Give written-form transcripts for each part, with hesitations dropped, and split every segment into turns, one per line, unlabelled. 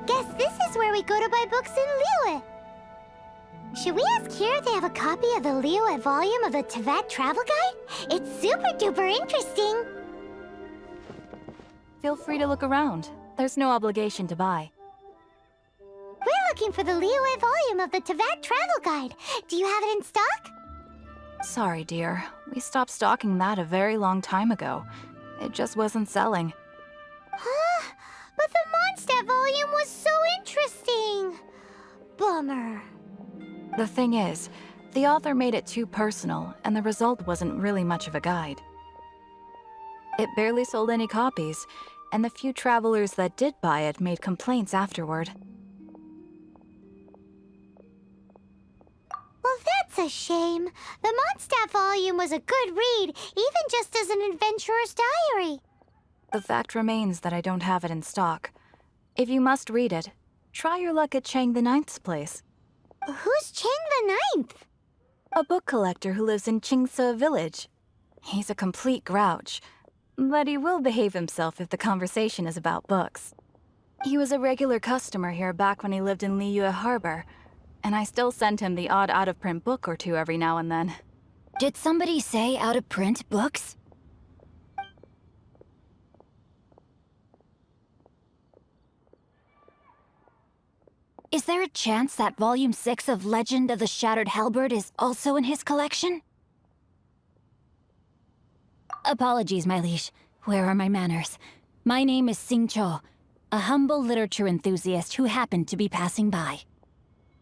Guess this is where we go to buy books in Liyue. Should we ask here if they have a copy of the Liyue volume of the Teyvat Travel Guide? It's super duper interesting.
Feel free to look around. There's no obligation to buy.
We're looking for the Liyue volume of the Teyvat Travel Guide. Do you have it in stock?
Sorry, dear. We stopped stocking that a very long time ago. It just wasn't selling.
Huh? But the Mondstadt volume was so interesting. Bummer.
The thing is, the author made it too personal, and the result wasn't really much of a guide. It barely sold any copies, and the few travelers that did buy it made complaints afterward.
Well, that's a shame. The Mondstadt volume was a good read, even just as an adventurer's diary.
The fact remains that I don't have it in stock. If you must read it, try your luck at Chang the Ninth's place.
Who's Chang the Ninth?
A book collector who lives in Qingse village. He's a complete grouch, but he will behave himself if the conversation is about books. He was a regular customer here back when he lived in Liyue Harbor, and I still send him the odd out-of-print book or two every now and then.
Did somebody say out-of-print books? Is there a chance that Volume 6 of Legend of the Shattered Halberd is also in his collection? Apologies, my liege. Where are my manners? My name is Sin Cyu, a humble literature enthusiast who happened to be passing by.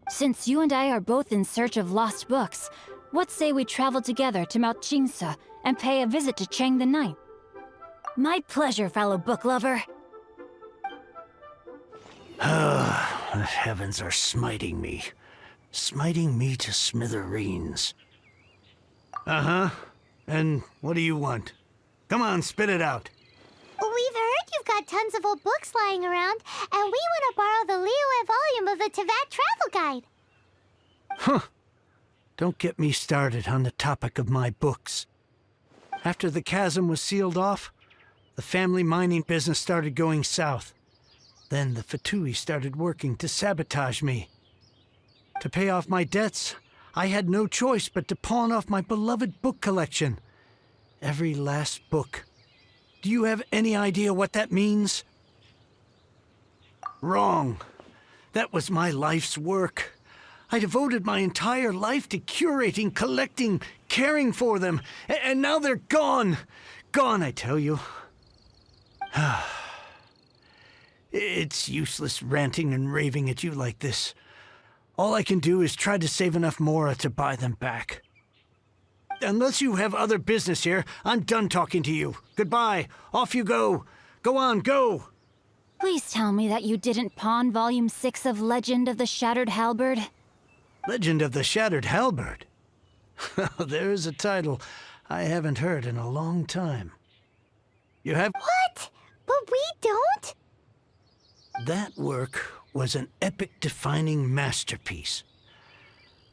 Since you and I are both in search of lost books, what say we travel together to Mount Qingse and pay a visit to Chang the Ninth? My pleasure, fellow book lover.
The heavens are smiting me to smithereens. Uh-huh. And what do you want? Come on, spit it out.
We've heard you've got tons of old books lying around, and we want to borrow the Liyue volume of the Teyvat Travel Guide.
Huh. Don't get me started on the topic of my books. After the chasm was sealed off, the family mining business started going south. Then the Fatui started working to sabotage me. To pay off my debts, I had no choice but to pawn off my beloved book collection. Every last book. Do you have any idea what that means? Wrong. That was my life's work. I devoted my entire life to curating, collecting, caring for them, and now they're gone. Gone, I tell you. It's useless ranting and raving at you like this. All I can do is try to save enough mora to buy them back. Unless you have other business here, I'm done talking to you. Goodbye. Off you go. Go on, go.
Please tell me that you didn't pawn Volume 6 of Legend of the Shattered Halberd.
Legend of the Shattered Halberd? There's a title I haven't heard in a long time. You have...
What? But we don't?
That work was an epic-defining masterpiece.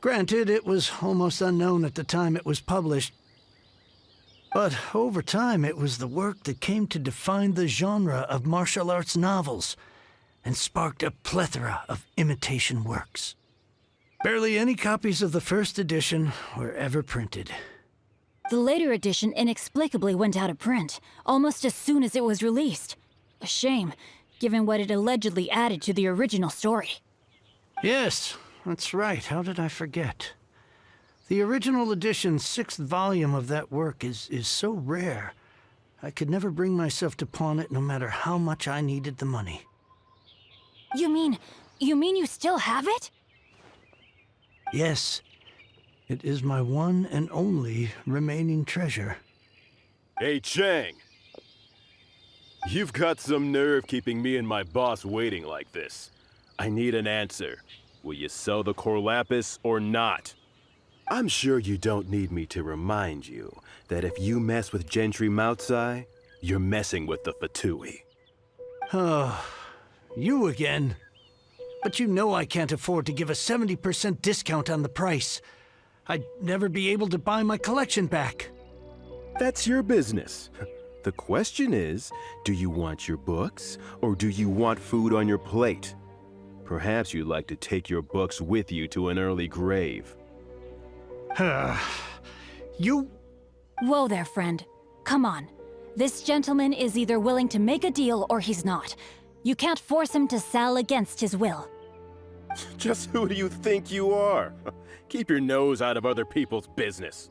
Granted, it was almost unknown at the time it was published, but over time it was the work that came to define the genre of martial arts novels and sparked a plethora of imitation works. Barely any copies of the first edition were ever printed.
The later edition inexplicably went out of print, almost as soon as it was released. A shame, given what it allegedly added to the original story.
Yes, that's right. How did I forget? The original edition's 6th volume of that work is so rare, I could never bring myself to pawn it no matter how much I needed the money.
You mean you still have it?
Yes. It is my one and only remaining treasure.
Hey, Chang! You've got some nerve keeping me and my boss waiting like this. I need an answer. Will you sell the core lapis or not? I'm sure you don't need me to remind you that if you mess with Gentry Moutsai, you're messing with the Fatui.
Oh, you again. But you know I can't afford to give a 70% discount on the price. I'd never be able to buy my collection back.
That's your business. The question is, do you want your books, or do you want food on your plate? Perhaps you'd like to take your books with you to an early grave.
You...
Whoa there, friend. Come on. This gentleman is either willing to make a deal or he's not. You can't force him to sell against his will.
Just who do you think you are? Keep your nose out of other people's business.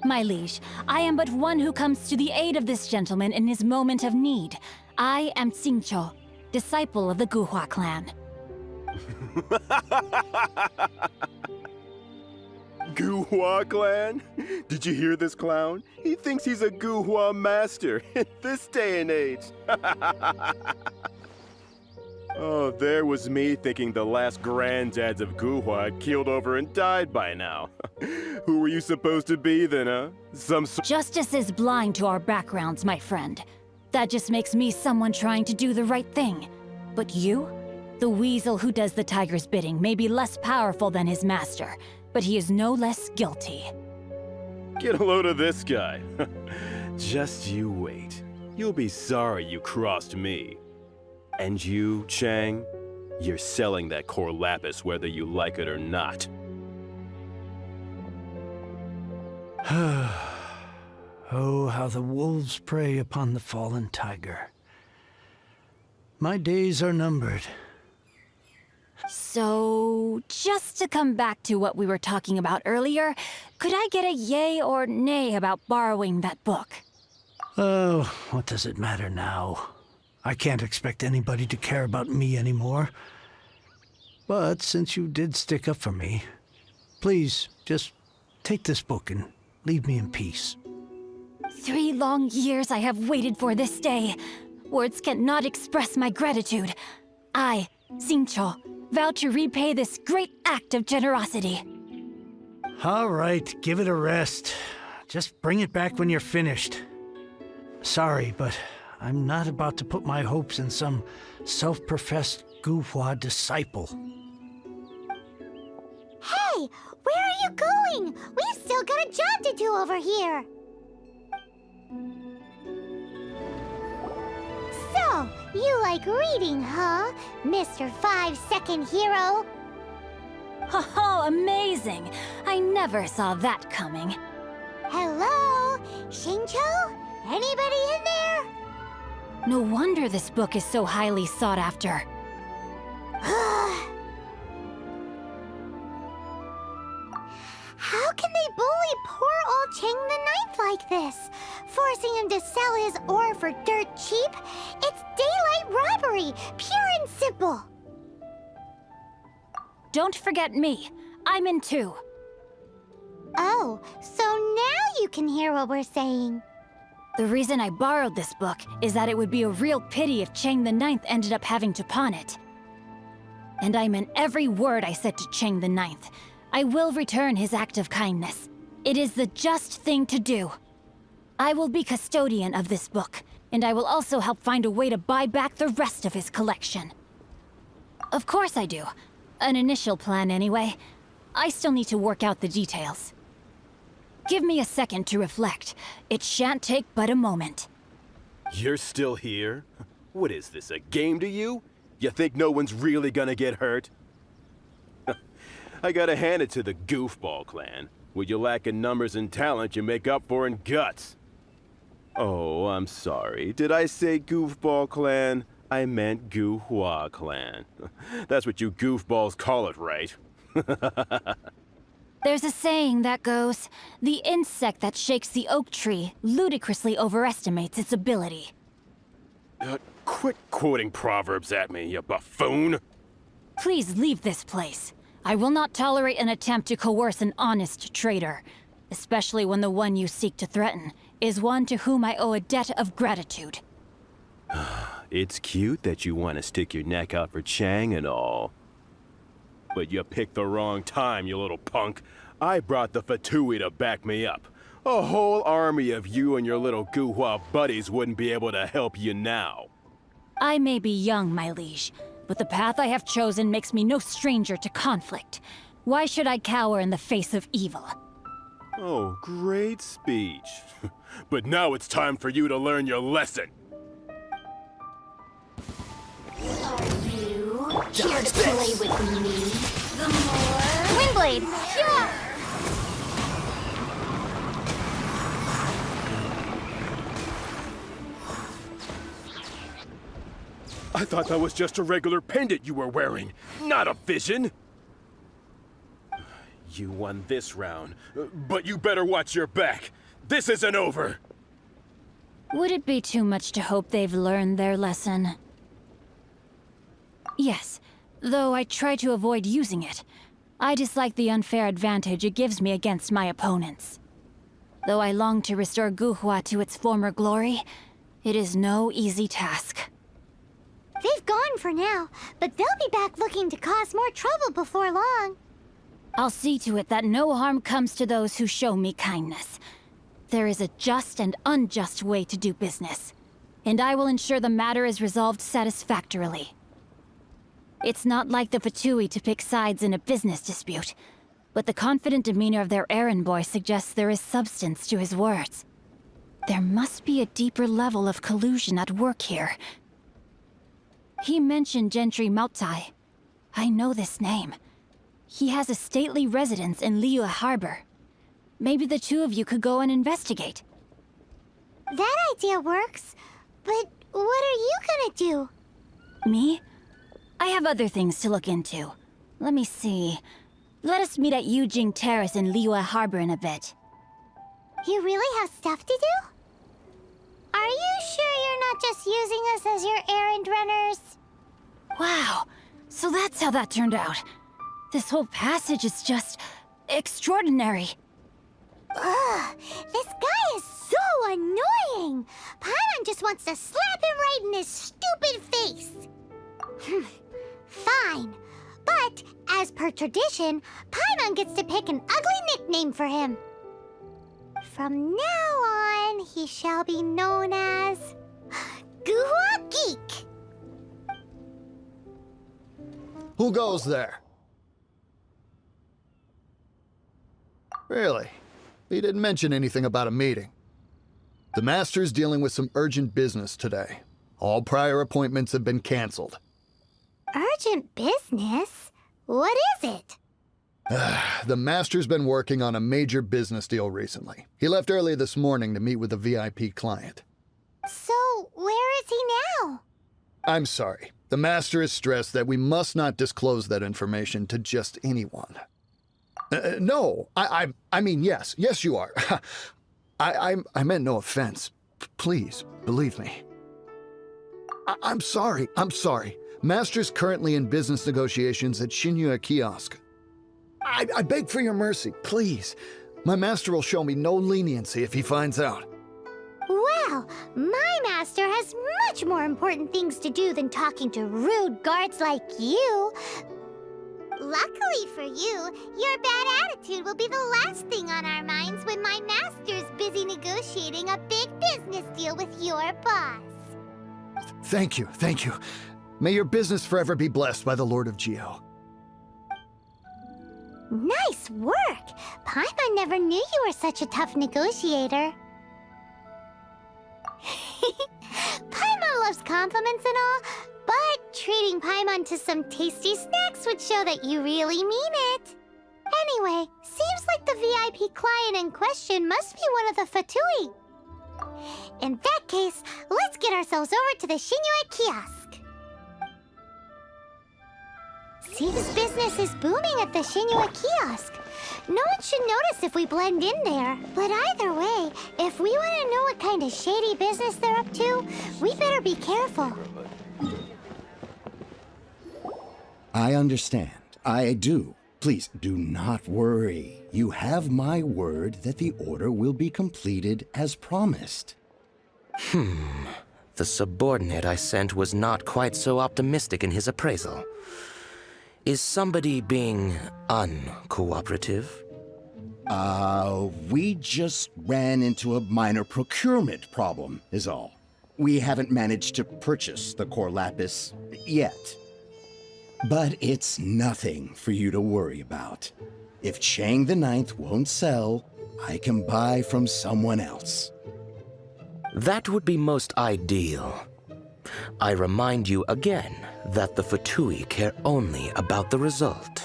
My liege, I am but one who comes to the aid of this gentleman in his moment of need. I am Sin Cyu, disciple of the Guhua clan.
Guhua clan? Did you hear this clown? He thinks he's a Guhua master in this day and age. Oh, there was me thinking the last granddads of Guhua had keeled over and died by now. Who were you supposed to be then, huh?
Justice is blind to our backgrounds, my friend. That just makes me someone trying to do the right thing. But you? The weasel who does the tiger's bidding may be less powerful than his master, but he is no less guilty.
Get a load of this guy. Just you wait. You'll be sorry you crossed me. And you, Chang, you're selling that core lapis whether you like it or not.
Oh, how the wolves prey upon the fallen tiger. My days are numbered.
So, just to come back to what we were talking about earlier, could I get a yay or nay about borrowing that book?
Oh, what does it matter now? I can't expect anybody to care about me anymore. But since you did stick up for me, please, just take this book and leave me in peace.
3 long years I have waited for this day. Words cannot express my gratitude. I, Sin Cyu, vow to repay this great act of generosity.
All right, give it a rest. Just bring it back when you're finished. Sorry, but I'm not about to put my hopes in some self-professed Guhua disciple.
Hey, where are you going? We've still got a job to do over here. So, you like reading, huh, Mr. 5-second hero?
Oh, amazing! I never saw that coming.
Hello? Shin Cyu? Anybody in there?
No wonder this book is so highly sought after.
How can they bully poor old Chang the Ninth like this? Forcing him to sell his ore for dirt cheap? It's daylight robbery, pure and simple.
Don't forget me. I'm in too.
Oh, so now you can hear what we're saying.
The reason I borrowed this book is that it would be a real pity if Chang the Ninth ended up having to pawn it. And I meant every word I said to Chang the Ninth. I will return his act of kindness. It is the just thing to do. I will be custodian of this book, and I will also help find a way to buy back the rest of his collection. Of course I do. An initial plan anyway. I still need to work out the details. Give me a second to reflect. It shan't take but a moment.
You're still here? What is this, a game to you? You think no one's really gonna get hurt? I gotta hand it to the Goofball clan. What you lack in numbers and talent, you make up for in guts. Oh, I'm sorry. Did I say Goofball clan? I meant Guhua clan. That's what you goofballs call it, right?
There's a saying that goes, the insect that shakes the oak tree ludicrously overestimates its ability.
Quit quoting proverbs at me, you buffoon!
Please leave this place. I will not tolerate an attempt to coerce an honest trader, especially when the one you seek to threaten is one to whom I owe a debt of gratitude.
It's cute that you want to stick your neck out for Chang and all. But you picked the wrong time, you little punk. I brought the Fatui to back me up. A whole army of you and your little Guhua buddies wouldn't be able to help you now.
I may be young, my liege, but the path I have chosen makes me no stranger to conflict. Why should I cower in the face of evil?
Oh, great speech. But now it's time for you to learn your lesson.
Are you
Care to play with me? The more...
Windblade! Yeah!
I thought that was just a regular pendant you were wearing, not a vision! You won this round, but you better watch your back. This isn't over!
Would it be too much to hope they've learned their lesson? Yes, though I try to avoid using it. I dislike the unfair advantage it gives me against my opponents. Though I long to restore Guhua to its former glory, it is no easy task.
They've gone for now, but they'll be back looking to cause more trouble before long.
I'll see to it that no harm comes to those who show me kindness. There is a just and unjust way to do business, and I will ensure the matter is resolved satisfactorily. It's not like the Fatui to pick sides in a business dispute, but the confident demeanor of their errand boy suggests there is substance to his words. There must be a deeper level of collusion at work here. He mentioned Gentry Mautai. I know this name. He has a stately residence in Liyue Harbor. Maybe the two of you could go and investigate.
That idea works, but what are you gonna do?
Me? I have other things to look into. Let me see. Let us meet at Yujing Terrace in Liyue Harbor in a bit.
You really have stuff to do? Are you sure you're not just using us as your errand runners?
Wow, so that's how that turned out. This whole passage is just... extraordinary.
Ugh, this guy is so annoying! Paimon just wants to slap him right in his stupid face! Fine, but as per tradition, Paimon gets to pick an ugly nickname for him. From now on, he shall be known as... Guhua Geek!
Who goes there? Really? He didn't mention anything about a meeting. The Master's dealing with some urgent business today. All prior appointments have been canceled.
Urgent business? What is it?
The Master's been working on a major business deal recently. He left early this morning to meet with a VIP client.
So, where is he now?
I'm sorry. The Master has stressed that we must not disclose that information to just anyone. No, I mean, yes. Yes, you are. I meant no offense. Please, believe me. I'm sorry. Master's currently in business negotiations at Shinyue Kiosk. I beg for your mercy, please. My master will show me no leniency if he finds out.
Well, my master has much more important things to do than talking to rude guards like you. Luckily for you, your bad attitude will be the last thing on our minds when my master's busy negotiating a big business deal with your boss.
Thank you. May your business forever be blessed by the Lord of Geo.
Nice work! Paimon never knew you were such a tough negotiator. Paimon loves compliments and all, but treating Paimon to some tasty snacks would show that you really mean it. Anyway, seems like the VIP client in question must be one of the Fatui. In that case, let's get ourselves over to the Shinyue Kiosk. Seems business is booming at the Shinyue Kiosk. No one should notice if we blend in there. But either way, if we want to know what kind of shady business they're up to, we better be careful.
I understand. I do. Please do not worry. You have my word that the order will be completed as promised.
The subordinate I sent was not quite so optimistic in his appraisal. Is somebody being uncooperative?
We just ran into a minor procurement problem, is all. We haven't managed to purchase the core lapis yet. But it's nothing for you to worry about. If Chang the Ninth won't sell, I can buy from someone else.
That would be most ideal. I remind you again that the Fatui care only about the result.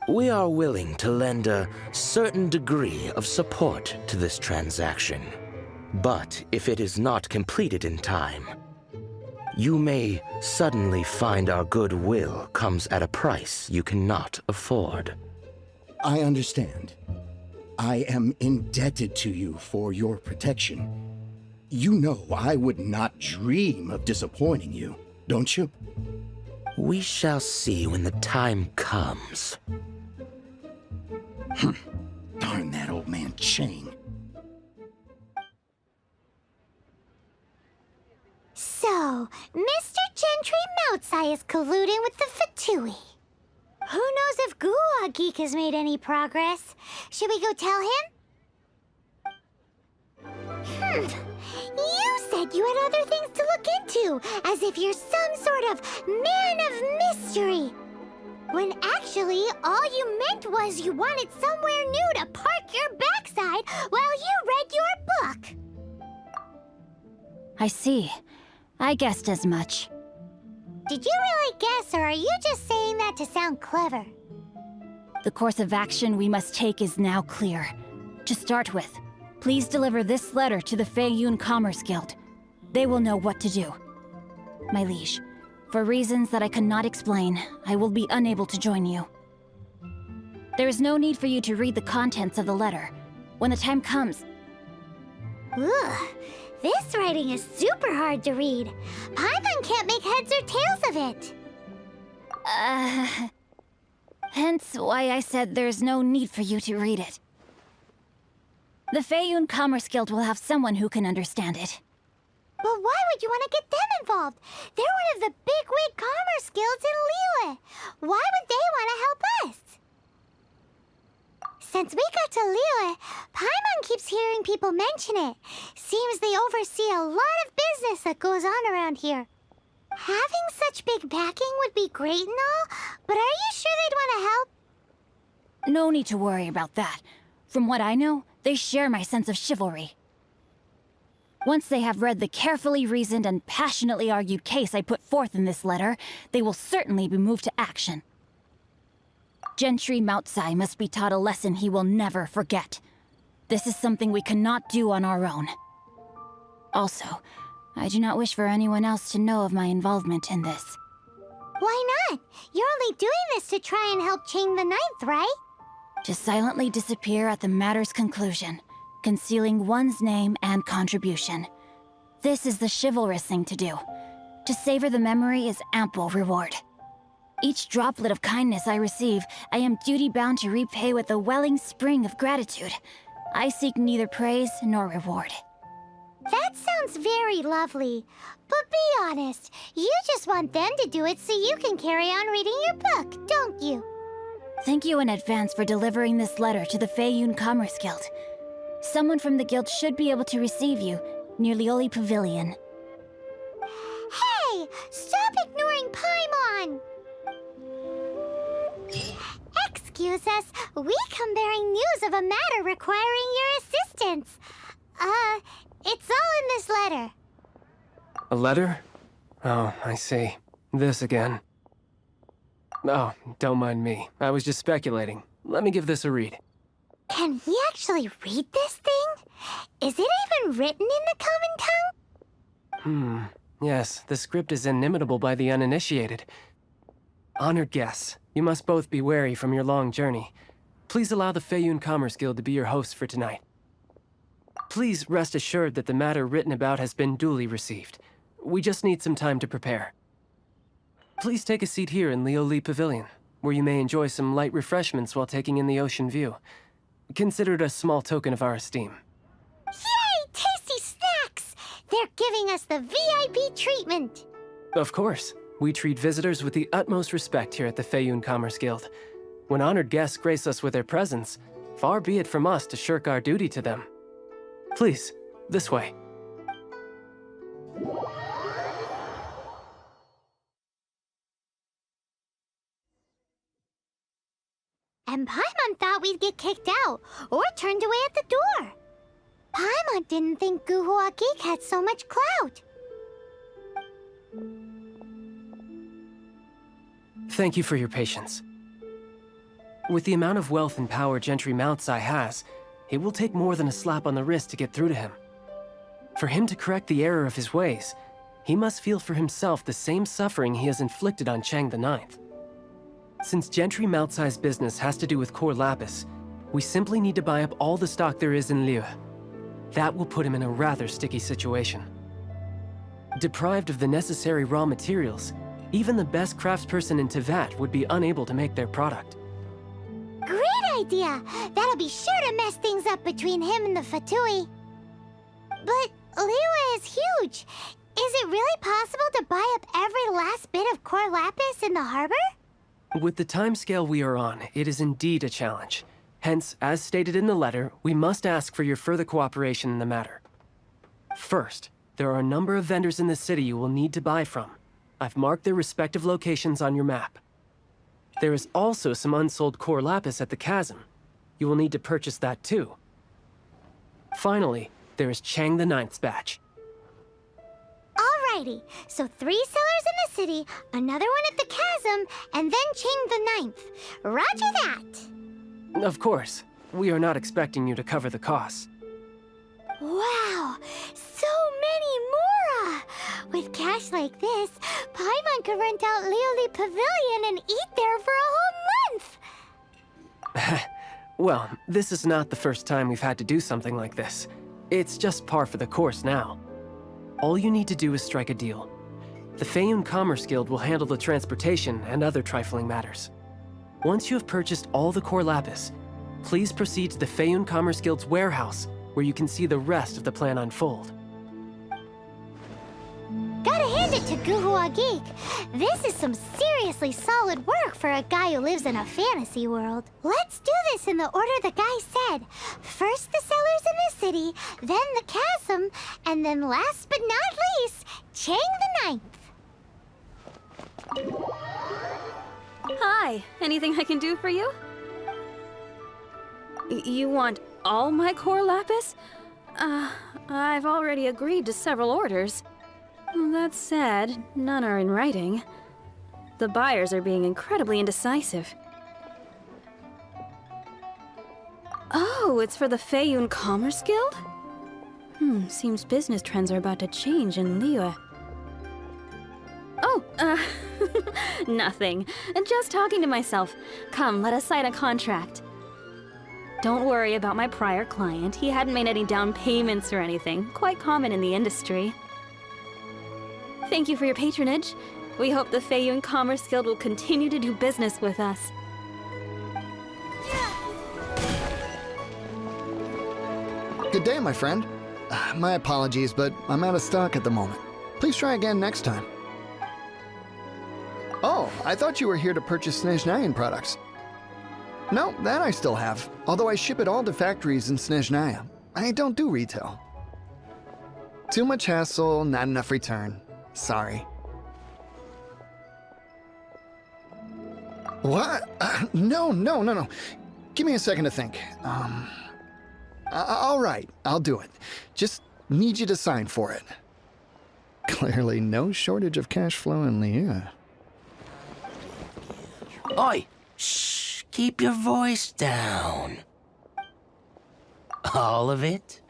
We are willing to lend a certain degree of support to this transaction. But if it is not completed in time, you may suddenly find our goodwill comes at a price you cannot afford.
I understand. I am indebted to you for your protection. You know I would not dream of disappointing you, don't you?
We shall see when the time comes.
Darn that old man Chang.
So, Mr. Gentry Moutsai is colluding with the Fatui. Who knows if Guhua Geek has made any progress? Should we go tell him? You said you had other things to look into, as if you're some sort of man of mystery. When actually, all you meant was you wanted somewhere new to park your backside while you read your book.
I see. I guessed as much.
Did you really guess, or are you just saying that to sound clever?
The course of action we must take is now clear. To start with, please deliver this letter to the Feiyun Commerce Guild. They will know what to do. My liege, for reasons that I cannot explain, I will be unable to join you. There is no need for you to read the contents of the letter. When the time comes...
Ugh, this writing is super hard to read. Paimon can't make heads or tails of it.
Hence why I said there's no need for you to read it. The Feiyun Commerce Guild will have someone who can understand it.
But why would you want to get them involved? They're one of the bigwig commerce guilds in Liyue. Why would they want to help us? Since we got to Liyue, Paimon keeps hearing people mention it. Seems they oversee a lot of business that goes on around here. Having such big backing would be great and all, but are you sure they'd want to help?
No need to worry about that. From what I know, they share my sense of chivalry. Once they have read the carefully reasoned and passionately argued case I put forth in this letter, they will certainly be moved to action. Gentry Moutsai must be taught a lesson he will never forget. This is something we cannot do on our own. Also, I do not wish for anyone else to know of my involvement in this.
Why not? You're only doing this to try and help Chang the Ninth, right?
To silently disappear at the matter's conclusion, concealing one's name and contribution. This is the chivalrous thing to do. To savor the memory is ample reward. Each droplet of kindness I receive, I am duty-bound to repay with a welling spring of gratitude. I seek neither praise nor reward.
That sounds very lovely. But be honest, you just want them to do it so you can carry on reading your book, don't you?
Thank you in advance for delivering this letter to the Feiyun Commerce Guild. Someone from the guild should be able to receive you near Lioli Pavilion.
Hey! Stop ignoring Paimon! Excuse us, we come bearing news of a matter requiring your assistance. It's all in this letter.
A letter? Oh, I see. This again. Oh, don't mind me. I was just speculating. Let me give this a read.
Can we actually read this thing? Is it even written in the common tongue?
Yes, the script is inimitable by the uninitiated. Honored guests, you must both be wary from your long journey. Please allow the Feiyun Commerce Guild to be your hosts for tonight. Please rest assured that the matter written about has been duly received. We just need some time to prepare. Please take a seat here in Lioli Pavilion, where you may enjoy some light refreshments while taking in the ocean view. Consider it a small token of our esteem.
Yay! Tasty snacks! They're giving us the VIP treatment.
Of course. We treat visitors with the utmost respect here at the Feiyun Commerce Guild. When honored guests grace us with their presence, far be it from us to shirk our duty to them. Please, this way.
And Paimon thought we'd get kicked out, or turned away at the door. Paimon didn't think Guhua Geek had so much clout.
Thank you for your patience. With the amount of wealth and power Gentry Moutsai has, it will take more than a slap on the wrist to get through to him. For him to correct the error of his ways, he must feel for himself the same suffering he has inflicted on Chang the Ninth. Since Gentry Moutsai's business has to do with core lapis, we simply need to buy up all the stock there is in Liyue. That will put him in a rather sticky situation. Deprived of the necessary raw materials, even the best craftsperson in Teyvat would be unable to make their product.
Great idea! That'll be sure to mess things up between him and the Fatui. But Liyue is huge. Is it really possible to buy up every last bit of core lapis in the harbor?
With the timescale we are on, it is indeed a challenge. Hence, as stated in the letter, we must ask for your further cooperation in the matter. First, there are a number of vendors in the city you will need to buy from. I've marked their respective locations on your map. There is also some unsold core lapis at the chasm. You will need to purchase that too. Finally, there is Chang the Ninth's batch.
Alrighty, so 3 sellers in the city, another one at the chasm, and then Chang the Ninth. Roger that!
Of course, we are not expecting you to cover the costs.
Wow, so many more! With cash like this, Paimon could rent out Lioli Pavilion and eat there for a whole month!
Well, this is not the first time we've had to do something like this. It's just par for the course now. All you need to do is strike a deal. The Feiyun Commerce Guild will handle the transportation and other trifling matters. Once you have purchased all the core lapis, please proceed to the Feiyun Commerce Guild's warehouse, where you can see the rest of the plan unfold.
Gotta hand it to Guhua Geek. This is some seriously solid work for a guy who lives in a fantasy world. Let's do this in the order the guy said. First the sellers in the city, then the chasm, and then last but not least, Chang the Ninth.
Hi, anything I can do for you? You want all my core lapis? I've already agreed to several orders. That said, none are in writing. The buyers are being incredibly indecisive. Oh, it's for the Feiyun Commerce Guild? Seems business trends are about to change in Liyue. Oh, nothing. Just talking to myself. Come, let us sign a contract. Don't worry about my prior client. He hadn't made any down payments or anything. Quite common in the industry. Thank you for your patronage. We hope the Feiyun Commerce Guild will continue to do business with us.
Good day, my friend. My apologies, but I'm out of stock at the moment. Please try again next time. Oh, I thought you were here to purchase Snezhnayan products. No, that I still have, although I ship it all to factories in Snezhnaya. I don't do retail. Too much hassle, not enough return. Sorry. What? No. Give me a second to think. All right, I'll do it. Just need you to sign for it. Clearly no shortage of cash flow in Liyue.
Oi! Shh! Keep your voice down. All of it?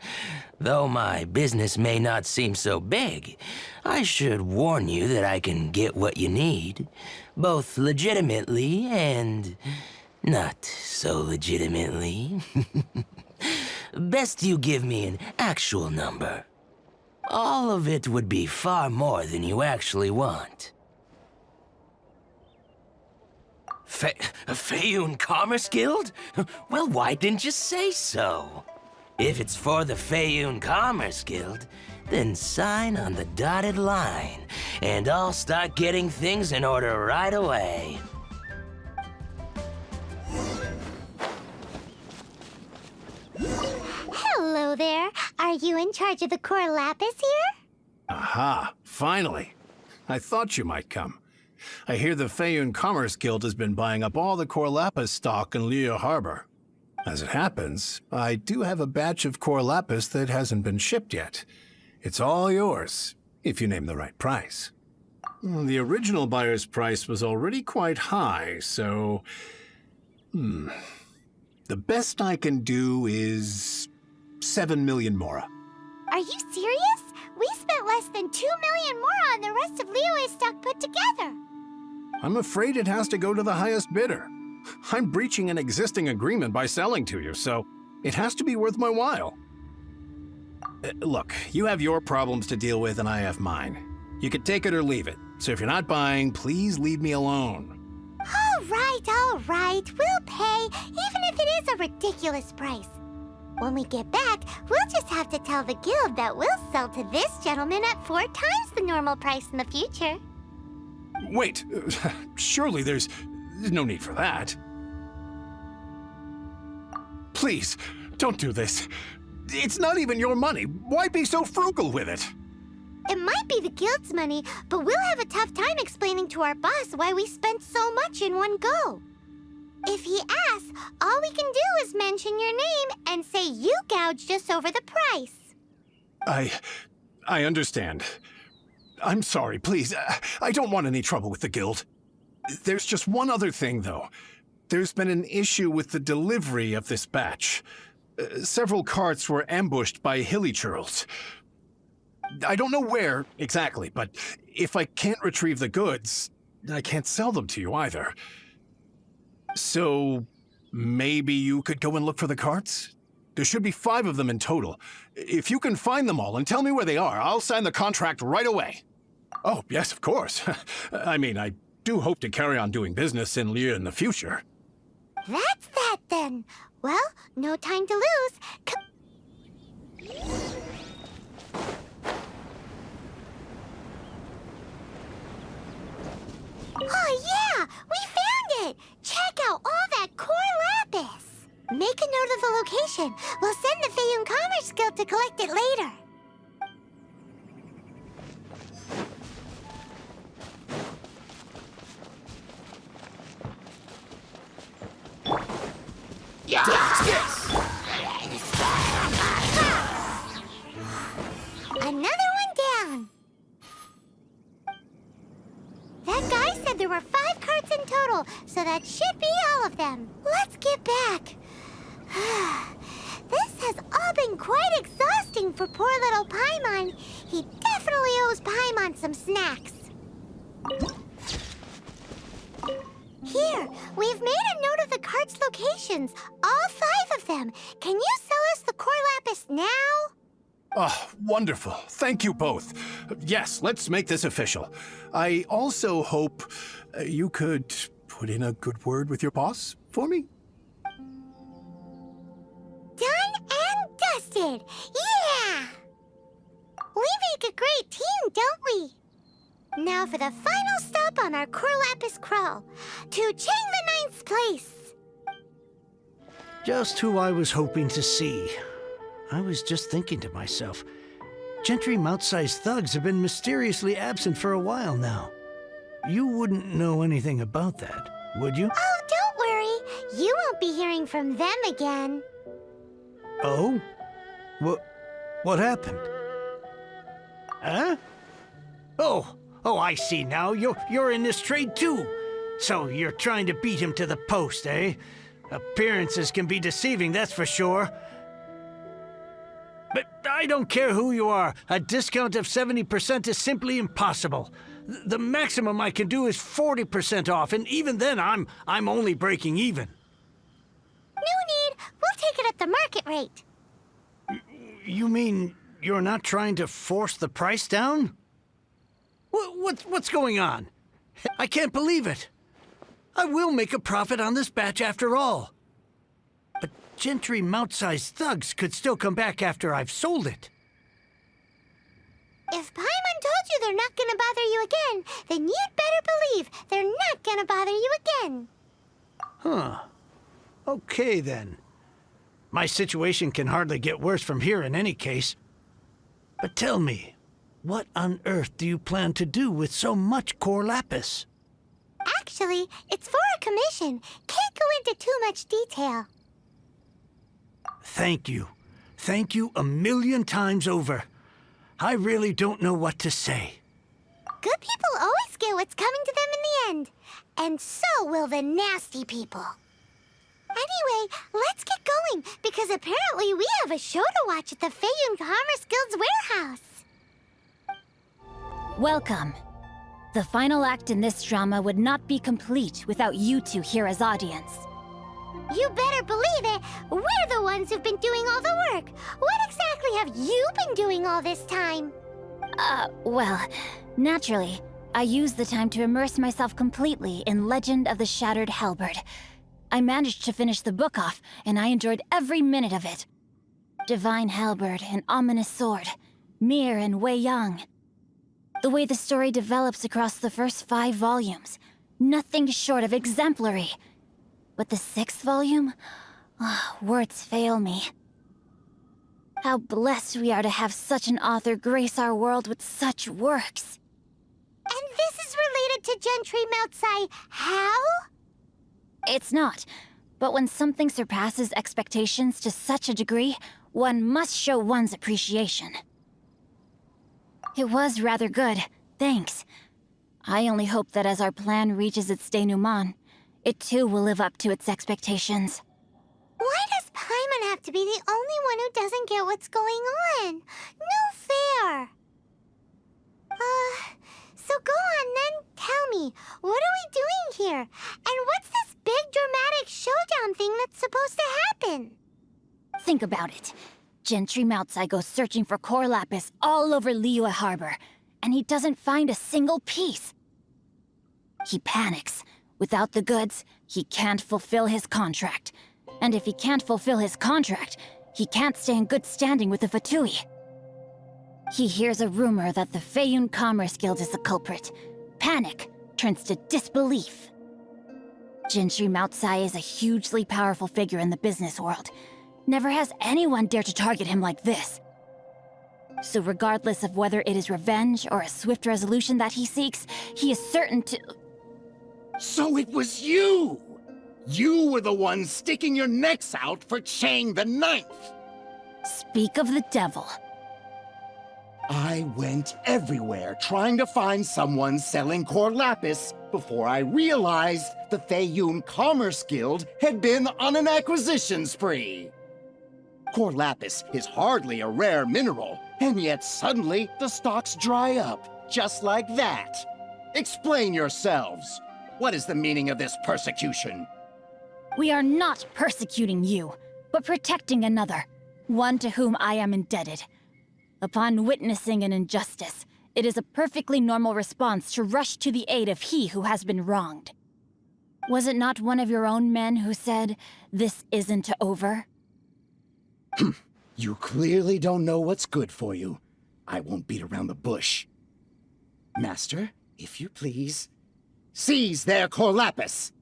Though my business may not seem so big, I should warn you that I can get what you need, both legitimately and not so legitimately. Best you give me an actual number. All of it would be far more than you actually want. Feiyun Commerce Guild? Well, why didn't you say so? If it's for the Feiyun Commerce Guild, then sign on the dotted line, and I'll start getting things in order right away.
Hello there. Are you in charge of the core lapis here?
Aha, finally. I thought you might come. I hear the Feiyun Commerce Guild has been buying up all the core lapis stock in Liyue Harbor. As it happens, I do have a batch of core lapis that hasn't been shipped yet. It's all yours, if you name the right price. The original buyer's price was already quite high, so... The best I can do is 7 million mora.
Are you serious? We spent less than 2 million more on the rest of Liyue's stock put together.
I'm afraid it has to go to the highest bidder. I'm breaching an existing agreement by selling to you, so it has to be worth my while. Look, you have your problems to deal with and I have mine. You can take it or leave it. So if you're not buying, please leave me alone.
All right. We'll pay, even if it is a ridiculous price. When we get back, we'll just have to tell the guild that we'll sell to this gentleman at 4 times the normal price in the future.
Wait, surely there's no need for that. Please, don't do this. It's not even your money. Why be so frugal with it?
It might be the guild's money, but we'll have a tough time explaining to our boss why we spent so much in one go. If he asks, all we can do is mention your name and say you gouged us over the price.
I understand. I'm sorry, please. I don't want any trouble with the guild. There's just one other thing, though. There's been an issue with the delivery of this batch. Several carts were ambushed by hilly churls. I don't know where exactly, but if I can't retrieve the goods, I can't sell them to you either. So maybe you could go and look for the carts? There should be 5 of them in total. If you can find them all and tell me where they are, I'll sign the contract right away. Oh, yes, of course. I mean, I do hope to carry on doing business in Liyue in the future.
That's that, then. Well, no time to lose. Oh, yeah! We found it! Check out all that core lapis! Make a note of the location. We'll send the Feiyun Commerce Guild to collect it later. Another one down. That guy said there were 5 carts in total, so that should be all of them. Let's get back. This has all been quite exhausting for poor little Paimon. He definitely owes Paimon some snacks. Here, we've made a note of the cart's locations, all 5 of them. Can you sell us the core lapis now?
Oh, wonderful. Thank you both. Yes, let's make this official. I also hope you could put in a good word with your boss for me.
Done and dusted! Yeah! We make a great team, don't we? Now for the final stop on our core lapis crawl, to Chang the Ninth's place.
Just who I was hoping to see. I was just thinking to myself, gentry mouth-sized thugs have been mysteriously absent for a while now. You wouldn't know anything about that, would you?
Oh, don't worry. You won't be hearing from them again.
Oh? What happened? Huh? Oh, I see now. You're in this trade too. So you're trying to beat him to the post, eh? Appearances can be deceiving, that's for sure. But I don't care who you are. A discount of 70% is simply impossible. The maximum I can do is 40% off, and even then I'm only breaking even.
No need. We'll take it at the market rate.
You mean you're not trying to force the price down? What's going on? I can't believe it. I will make a profit on this batch after all. But gentry mouth-sized thugs could still come back after I've sold it.
If Paimon told you they're not gonna bother you again, then you'd better believe they're not gonna bother you again.
Huh. Okay, then. My situation can hardly get worse from here in any case. But tell me, what on earth do you plan to do with so much core lapis?
Actually, it's for a commission. Can't go into too much detail.
Thank you. Thank you a million times over. I really don't know what to say.
Good people always and so will the nasty people. Anyway, let's get going, because apparently we have a show to watch at the Feiyun Commerce Guild's warehouse.
Welcome. The final act in this drama would not be complete without you two here as audience.
You better believe it. We're the ones who've been doing all the work. What exactly have you been doing all this time?
Well, naturally, I used the time to immerse myself completely in Legend of the Shattered Halberd. I managed to finish the book off, and I enjoyed every minute of it. Divine Halberd, an ominous sword, Mir and Wei Yang. The way the story develops across the first 5 volumes, nothing short of exemplary. But the 6th volume? Words fail me. How blessed we are to have such an author grace our world with such works.
And this is related to Gentry Moutsai how?
It's not. But when something surpasses expectations to such a degree, one must show one's appreciation. It was rather good, thanks. I only hope that as our plan reaches its denouement, it too will live up to its expectations.
Why does Paimon have to be the only one who doesn't get what's going on? No fair. So go on then, tell me, what are we doing here? And what's this big dramatic showdown thing that's supposed to happen?
Think about it. Gentry Moutsai goes searching for core lapis all over Liyue Harbor, and he doesn't find a single piece. He panics. Without the goods, he can't fulfill his contract. And if he can't fulfill his contract, he can't stay in good standing with the Fatui. He hears a rumor that the Feiyun Commerce Guild is the culprit. Panic turns to disbelief. Gentry Moutsai is a hugely powerful figure in the business world. Never has anyone dared to target him like this. So regardless of whether it is revenge or a swift resolution that he seeks, he is certain to...
So it was you! You were the one sticking your necks out for Chang the Ninth!
Speak of the devil.
I went everywhere trying to find someone selling core lapis before I realized the Feiyun Commerce Guild had been on an acquisition spree. Core lapis is hardly a rare mineral, and yet suddenly the stocks dry up, just like that. Explain yourselves. What is the meaning of this persecution?
We are not persecuting you, but protecting another, one to whom I am indebted. Upon witnessing an injustice, it is a perfectly normal response to rush to the aid of he who has been wronged. Was it not one of your own men who said, "This isn't over"?
You clearly don't know what's good for you. I won't beat around the bush. Master, if you please, seize their core lapis!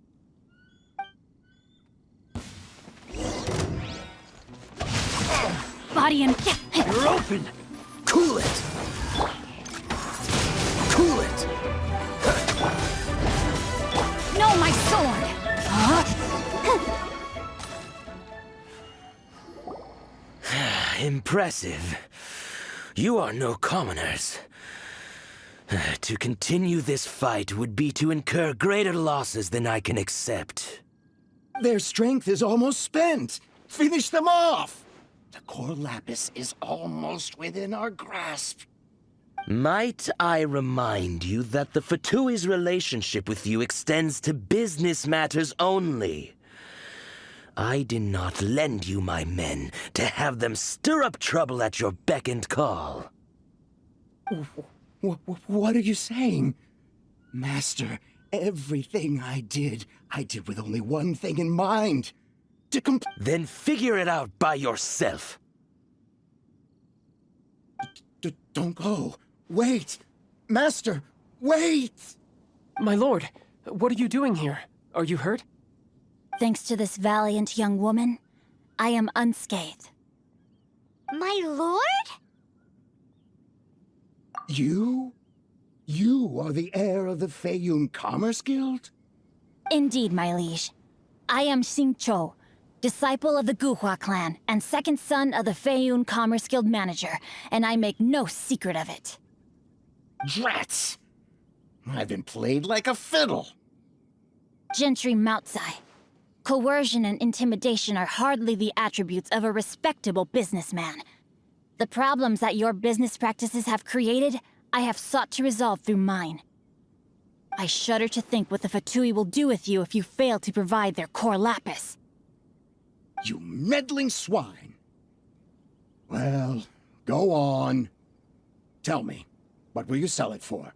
Body and...
You're open! Cool it! Cool it!
No, my sword!
Impressive. You are no commoners. To continue this fight would be to incur greater losses than I can accept.
Their strength is almost spent. Finish them off! The core lapis is almost within our grasp.
Might I remind you that the Fatui's relationship with you extends to business matters only? I did not lend you my men to have them stir up trouble at your beck and call.
What are you saying? Master, everything I did with only one thing in mind.
Then figure it out by yourself.
Don't go. Wait! Master, wait!
My lord, what are you doing here? Are you hurt?
Thanks to this valiant young woman, I am unscathed.
My lord?
You? You are the heir of the Feiyun Commerce Guild?
Indeed, my liege. I am Sing Czu, disciple of the Guhua clan and second son of the Feiyun Commerce Guild manager, and I make no secret of it.
Drats! I've been played like a fiddle.
genshinimpact. Coercion and intimidation are hardly the attributes of a respectable businessman. The problems that your business practices have created, I have sought to resolve through mine. I shudder to think what the Fatui will do with you if you fail to provide their core lapis.
You meddling swine. Well, go on. Tell me, what will you sell it for?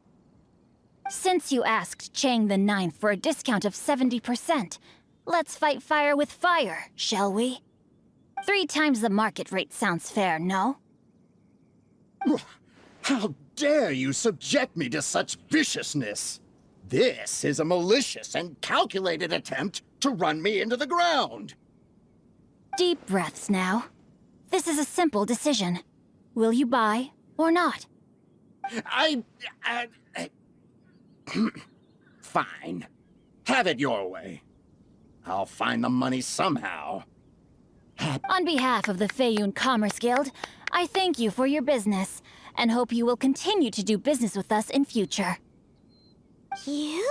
Since you asked Chang the Ninth for a discount of 70%, let's fight fire with fire, shall we? 3 times the market rate sounds fair, no?
How dare you subject me to such viciousness? This is a malicious and calculated attempt to run me into the ground.
Deep breaths now. This is a simple decision. Will you buy or not?
Fine. Have it your way. I'll find the money somehow.
On behalf of the Feiyun Commerce Guild, I thank you for your business, and hope you will continue to do business with us in future.
You?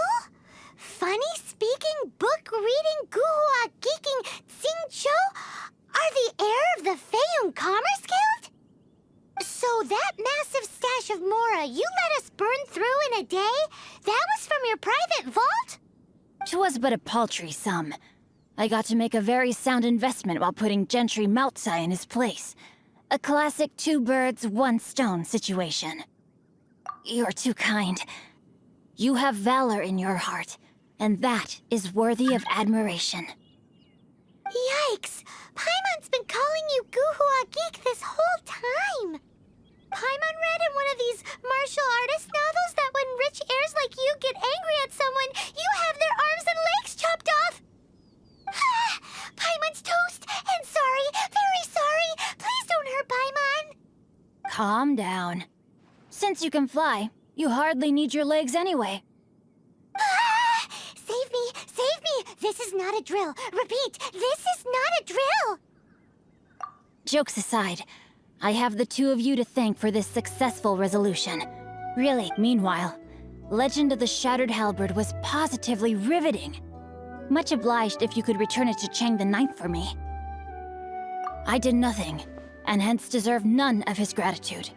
Funny-speaking, book-reading, guhua geeking Sing Cyu are the heir of the Feiyun Commerce Guild? So that massive stash of Mora you let us burn through in a day? That was from your private vault?
'Twas but a paltry sum. I got to make a very sound investment while putting genshinimpact in his place. A classic 2 birds, 1 stone situation. You're too kind. You have valor in your heart, and that is worthy of admiration.
Yikes! Paimon's been calling you Guhua Geek this whole time! Paimon read in one of these martial artist novels that when rich heirs like you get angry at someone, you have their arms and legs chopped off! Paimon's toast! And sorry, very sorry! Please don't hurt Paimon!
Calm down. Since you can fly, you hardly need your legs anyway.
Save me! Save me! This is not a drill! Repeat, this is not a drill!
Jokes aside, I have the 2 of you to thank for this successful resolution. Really, meanwhile, Legend of the Shattered Halberd was positively riveting. Much obliged if you could return it to Chang the Ninth for me. I did nothing, and hence deserve none of his gratitude.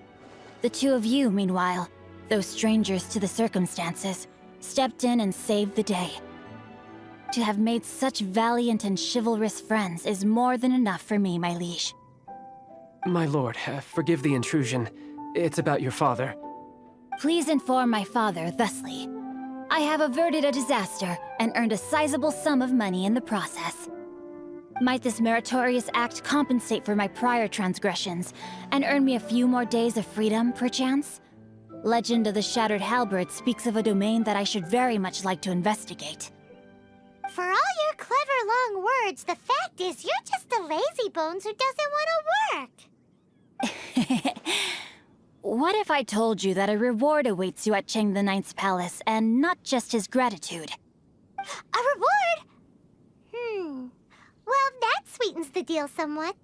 The 2 of you, meanwhile, though strangers to the circumstances, stepped in and saved the day. To have made such valiant and chivalrous friends is more than enough for me, my liege.
My lord, forgive the intrusion. It's about your father.
Please inform my father thusly. I have averted a disaster and earned a sizable sum of money in the process. Might this meritorious act compensate for my prior transgressions and earn me a few more days of freedom, perchance? Legend of the Shattered Halberd speaks of a domain that I should very much like to investigate.
For all your clever long words, the fact is you're just a lazybones who doesn't want to work.
What if I told you that a reward awaits you at Chang the Ninth's palace, and not just his gratitude?
A reward? Well, that sweetens the deal somewhat.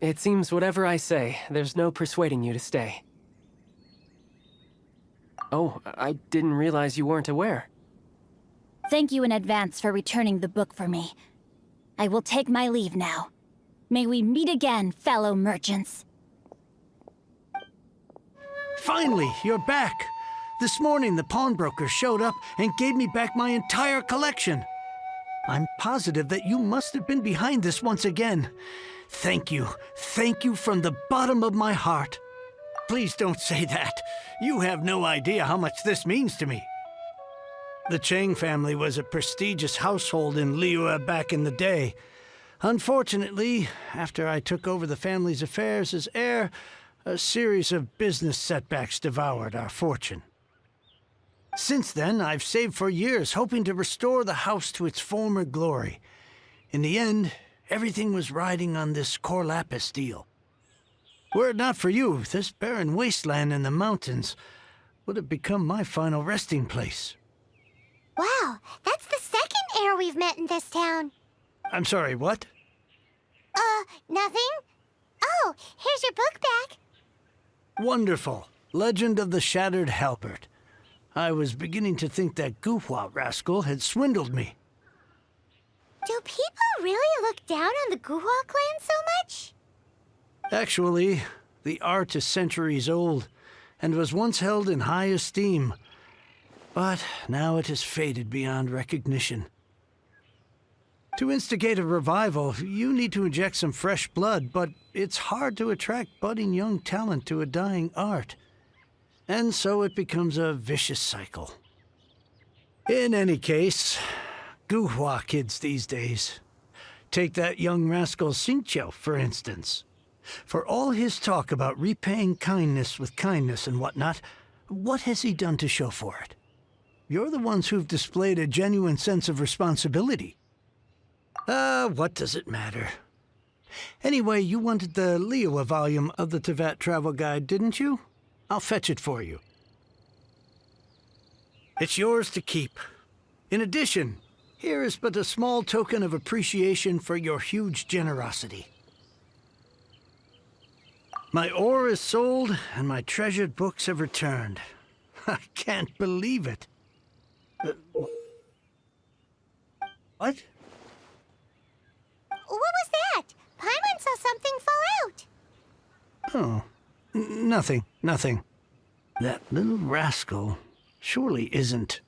It seems whatever I say, there's no persuading you to stay. Oh, I didn't realize you weren't aware.
Thank you in advance for returning the book for me. I will take my leave now. May we meet again, fellow merchants.
Finally, you're back. This morning, the pawnbroker showed up and gave me back my entire collection. I'm positive that you must have been behind this once again. Thank you. Thank you from the bottom of my heart. Please don't say that. You have no idea how much this means to me. The Chang family was a prestigious household in Liyue back in the day. Unfortunately, after I took over the family's affairs as heir, a series of business setbacks devoured our fortune. Since then, I've saved for years, hoping to restore the house to its former glory. In the end, everything was riding on this core lapis deal. Were it not for you, this barren wasteland in the mountains would have become my final resting place.
Wow, that's the second heir we've met in this town.
I'm sorry, what?
Nothing? Oh, here's your book back.
Wonderful. Legend of the Shattered Halberd. I was beginning to think that Guhua rascal had swindled me.
Do people really look down on the Guhua clan so much?
Actually, the art is centuries old and was once held in high esteem. But now it has faded beyond recognition. To instigate a revival, you need to inject some fresh blood, but it's hard to attract budding young talent to a dying art. And so it becomes a vicious cycle. In any case, Guhua kids these days. Take that young rascal Shin Cyu, for instance. For all his talk about repaying kindness with kindness and whatnot, what has he done to show for it? You're the ones who've displayed a genuine sense of responsibility. What does it matter? Anyway, you wanted the Liyue volume of the Teyvat travel guide, didn't you? I'll fetch it for you. It's yours to keep. In addition, here is but a small token of appreciation for your huge generosity. My ore is sold, and my treasured books have returned. I can't believe it. What?
What was that? Paimon saw something fall out.
Oh, nothing, nothing. That little rascal surely isn't...